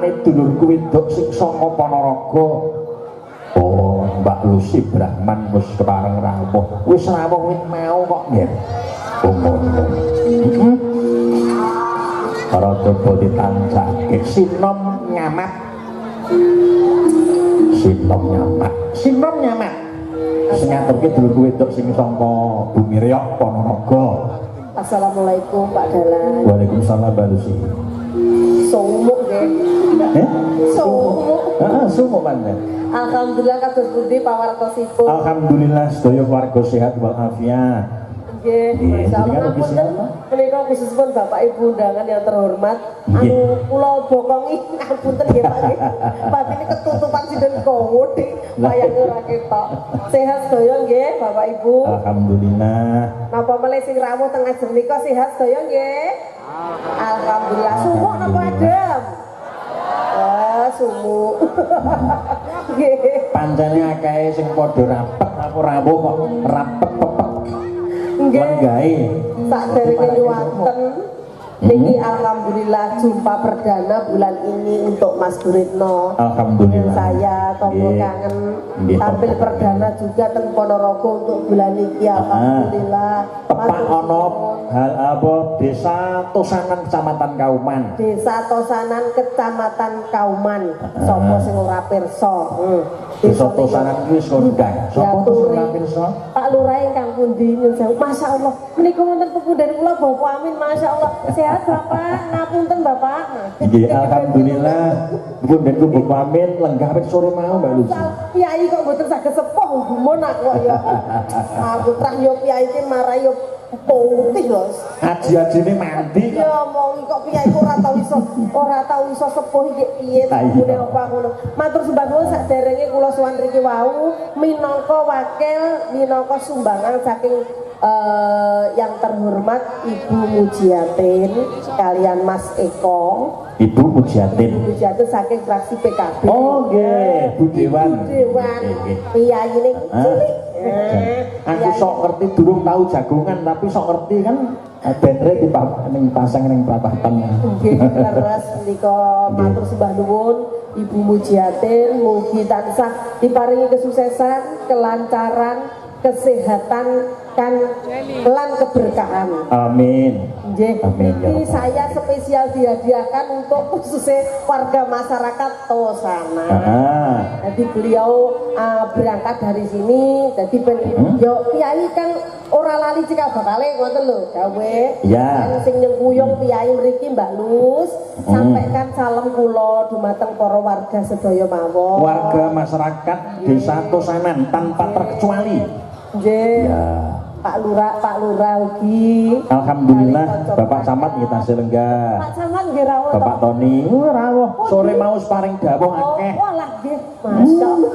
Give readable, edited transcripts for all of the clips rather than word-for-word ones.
rupane dulurku wedok sing saka Ponorogo. Oh, Mbak Lucy Brahman wis kepareng rawuh. Wis rawuh wit mau kok nggih. Oh ngono. Para coba ditancake sinom nyamat. Sinom nyamat. Sinom nyamat. Sing ngaturke dulurku wedok sing saka Bumi Riyok Ponorogo. Assalamualaikum Pak Dalan. Waalaikumsalam Mbak Lucy. Sumuk nggih. Sumuk. Heeh, sumuk panjen. Alhamdulillah kados pundi pawartosipun. Alhamdulillah sedaya warga sehat walafiat. Nggih, masyaallah ngapunten menika khususipun Bapak Ibu undangan yang terhormat. Anu kula bokongi ngapunten nggih Pak nggih. Patine ketutupan sinten kowo dik wayange ora ketok. Sehat sedaya nggih Bapak Ibu. Alhamdulillah. Napa meneh sing rawuh teng ajeng nika sehat sedaya nggih? Alhamdulillah. Sumuk napa adem? Sumuk. Pancene akeh sing padha rapet aku rawuh kok rapet pepek. Lenggahe. Saderenge nyuwanten niki alhamdulillah jumpa perdana bulan ini untuk Mas Guritno. Alhamdulillah. Saya tombol kangen tampil perdana juga teng Ponorogo untuk bulan ini alhamdulillah. Tepak ono hal apa Desa Tosanan Kecamatan Kauman. Desa Tosanan Kecamatan Kauman. Sopo sing ora pirsa? Desa Tosanan kuwi kondang. Sopo sing ora pirsa? Pak Lurah ingkang pundi nyun sewu. Masyaallah menika wonten pepundhen kula Bapak Amin masyaallah. Sehat Bapak, ngapunten Bapak. Nggih alhamdulillah. Pepundhenku Bapak Amin lenggah wit sore mau Mbak Lucy. Kiai kok mboten saged sepuh gumun aku ya. Aku trah yo kiai iki marai yo putih lho. Aji-ajine mandi. Ya omongi kok kiai ora tau iso sepuh iki piye ngene apa ngono. Matur sembah nuwun saderenge kula sowan riki wau minangka wakil minangka sumbangan saking yang terhormat Ibu Mujiatin kalian Mas Eko. Ibu Mujiatin. Ibu Mujiatin saking fraksi PKB. Oh nggih, Bu Dewan. Piyayine cilik. Aku sok ngerti durung tahu jagongan tapi sok ngerti kan benre di ning pasang ning prapatan. Nggih, leres menika matur sembah nuwun Ibu Mujiatin mugi tansah diparingi kesuksesan, kelancaran, kesehatan kan lan keberkahan. Amin. Nggih. Amin ya Ini Allah. saya spesial dihadiahkan untuk khususnya warga masyarakat Tosana. Jadi beliau berangkat dari sini, jadi yo kiai kan ora lali cikal bakale ngoten lho, gawe. Iya. Sing nyengkuyung kiai mriki Mbak Lus, sampaikan salam kula dumateng para warga sedaya mawon. Warga masyarakat Desa Tosanan tanpa terkecuali. Nggih. Ya. Pak Lurah ugi. Alhamdulillah Bapak Camat nggih tasih lenggah. Pak Camat nggih rawuh. Bapak Tony rawuh sore mau paring dawuh akeh. Walah nggih, masyaallah.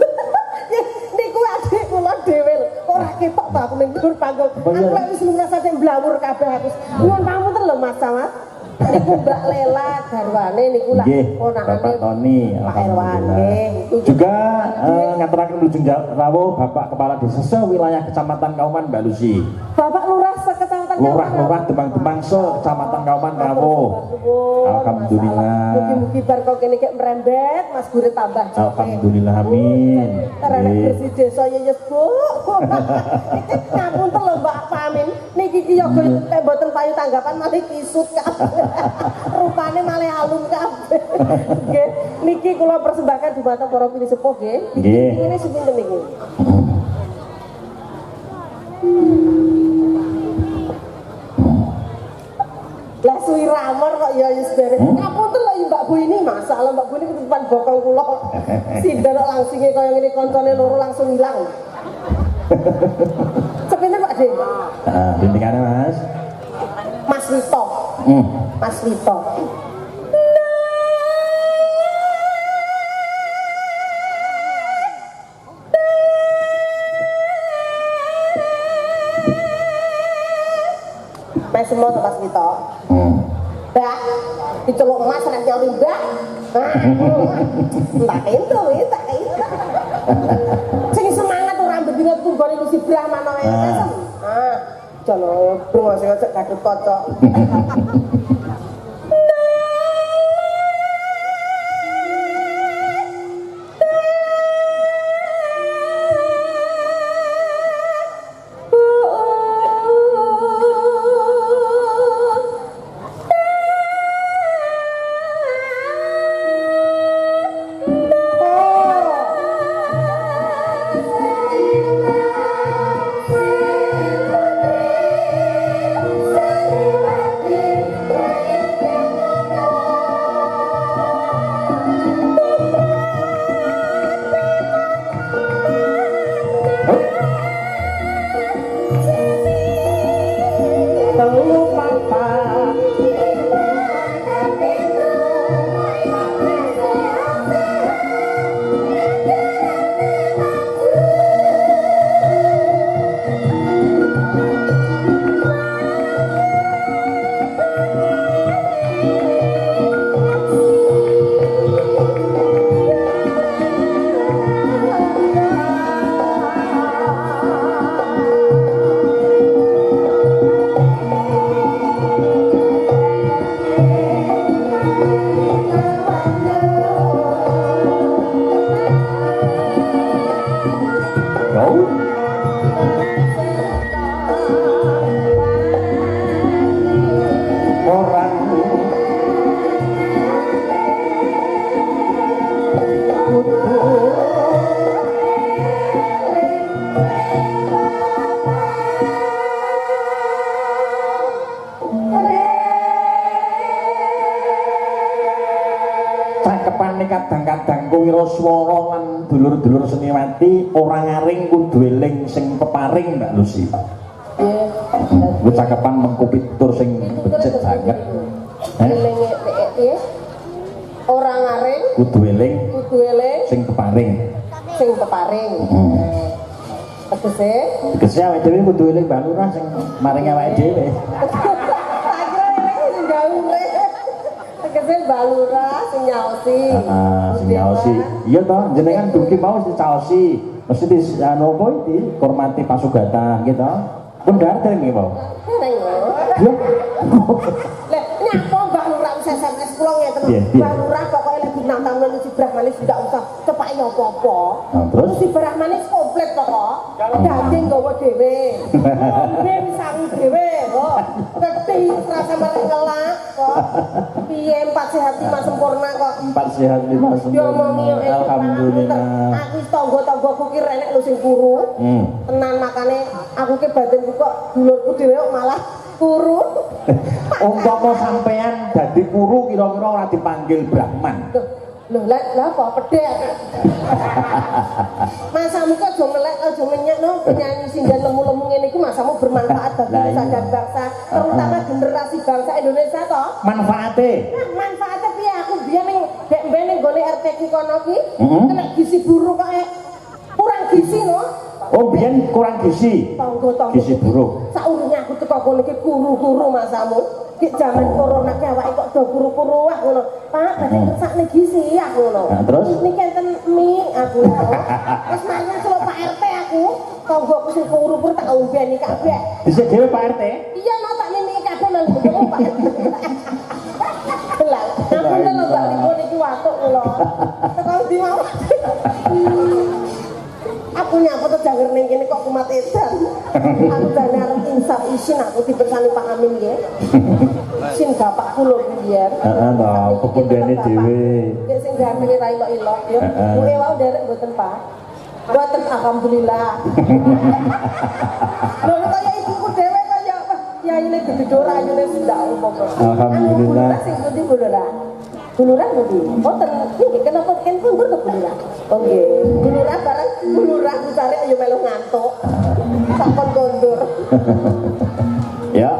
Niku adik kula dhewe lho. Ora ketok ta aku ning dhuwur panggung. Aku lek wis ngrasa sing blawur kabeh aku. Nuwun pamunten lho Mas Camat. Niku Mbak Lela garwane niku lah Bapak Tony alhamdulillah. Juga ngaturaken wilujeng rawuh Bapak Kepala Desa wilayah Kecamatan Kauman Mbak Lucy. Bapak Lurah Kecamatan Kauman. Lurah Demang-Demang Kecamatan Kauman rawuh. Alhamdulillah. Mugi-mugi bar kok kene kek merembet Mas Gurit tambah cepet. Alhamdulillah amin. Karena bersih desa yeyes Bu. Iki ngapunten lho Mbak Pamin. Niki ki yo mboten payu tanggapan malih kisut kabeh. Rupane malih alum kabeh. Nggih, niki kula persembahkan dumateng para pini sepuh nggih. Nggih. Ini sinten niki? Lah suwi ramor kok ya wis beres. Ngapunten lho Mbak Bu ini, masalah Mbak Bu ini ketutupan bokong kula. Sinten kok langsinge kaya ngene koncone loro langsung ilang. Sepinten Pak Dik? Bintikane Mas. Mas Wito. Mas Wito. Mas semua Mas Wito. Mbak, diceluk emas nek nyori Mbak. Tak ento, tak ento. Sing semangat ora bendina tunggone Lucy Brahman wae. Jono bunga sing cek kadut kocok. cakepane kadang-kadang Wiraswara lan dulur-dulur Seniwati ora ngaring kudu eling sing peparing Mbak Lucy. Nggih. Ku cakepan mengko pitur sing becik banget. Eling piye? Ora ngaring Kudu eling sing peparing. sing peparing. Tegese Tegese awake dhewe kudu eling Mbak Lurah sing maring awake dhewe. akhirnya eling sing gawe. Tegese Mbak Lurah sing nyaosi. Heeh, sing nyaosi. Iya toh, jenengan dugi mau dicaosi. Mesti di anu apa iki hormati pasugatan gitu. Pun darten nggih, Pak. Neng lho. Lho. Lah nyapa Mbak Lurah usah SMS kula ngeten. Iya, iya. Mbak Lurah pokoke lagi nang taman si Brahmanis ndak usah cepake apa-apa. Nah, terus Si Brahmanis komplit pokok. Daging nggawa dhewe. Ngombe sangu dhewe kok. Ngerti rasa marang ngelak kok. Piye 4 sehat 5 sempurna kok. 4 sehat 5 Yo sempurna. omongi yo Alhamdulillah. Aku wis tangga-tanggaku ki renek lho sing kuru. Tenan makane aku ki batinku kok dulurku dhewe kok malah kuru. Umpama sampean dadi kuru kira-kira ora dipanggil Brahman. Loh, lah apa pedhe aku. Masamu kok aja melek aja ngenyek no penyanyi sindan lemu-lemu ngene iki masamu bermanfaat bagi Lah, nusa iya. dan bangsa, terutama generasi bangsa Indonesia toh. Manfaate Manfaatnya piye aku biyen ning mbek ning gone RT ki kono ki kena gizi buruk kok kurang gizi no. Oh, biyen kurang gizi. Tangga-tangga Gizi buruk. saurunge aku teko kono iki kuru-kuru masamu. Ki jaman corona ki awake kok do kuru-kuru wah ngono. Pak, badhe ngersakne gizi aku ngono. Nah, terus? Niki enten mie aku lho. Terus maknya karo Pak RT aku, tanggoku sing kuru-kuru tak ombeni kabeh. Dhisik dhewe Pak RT. Iya no tak nini kabeh nang mbok Pak RT. Lah, aku lho Mbak Lipo niki watuk kula. Teko ndi mau? Aku nyapa tuh janger ning kene kok kumat edan. Aku jane arep insaf isin aku dibersani Pak Amin nggih. Sin bapakku lho biyen. Heeh, toh, pepundhane dhewe. Nggih sing gantenge ra ilok-ilok ya. Kuwi wae nderek mboten Pak. Mboten alhamdulillah. Lho kaya ibuku dhewe kaya yaine gedhe ayune ndak umpama. Alhamdulillah. Sing pundi Bulura? Bulura pundi? Mboten nggih kenapa kan kundur ke Bulura? Oh nggih. Bulura bareng Bulura dicari ayo melu ngantuk. Sakon kondur. Ya.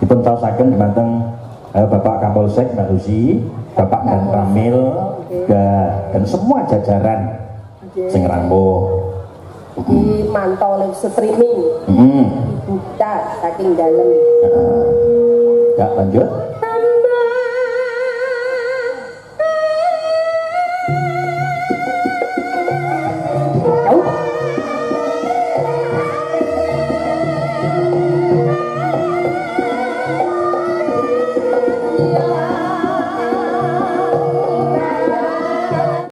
Dipentasaken dumateng Bapak Kapolsek Mbak Lucy, Bapak Dan Ramil, dan semua jajaran sing rampuh. Iki mantau live streaming. Buta saking dalem. Ya lanjut.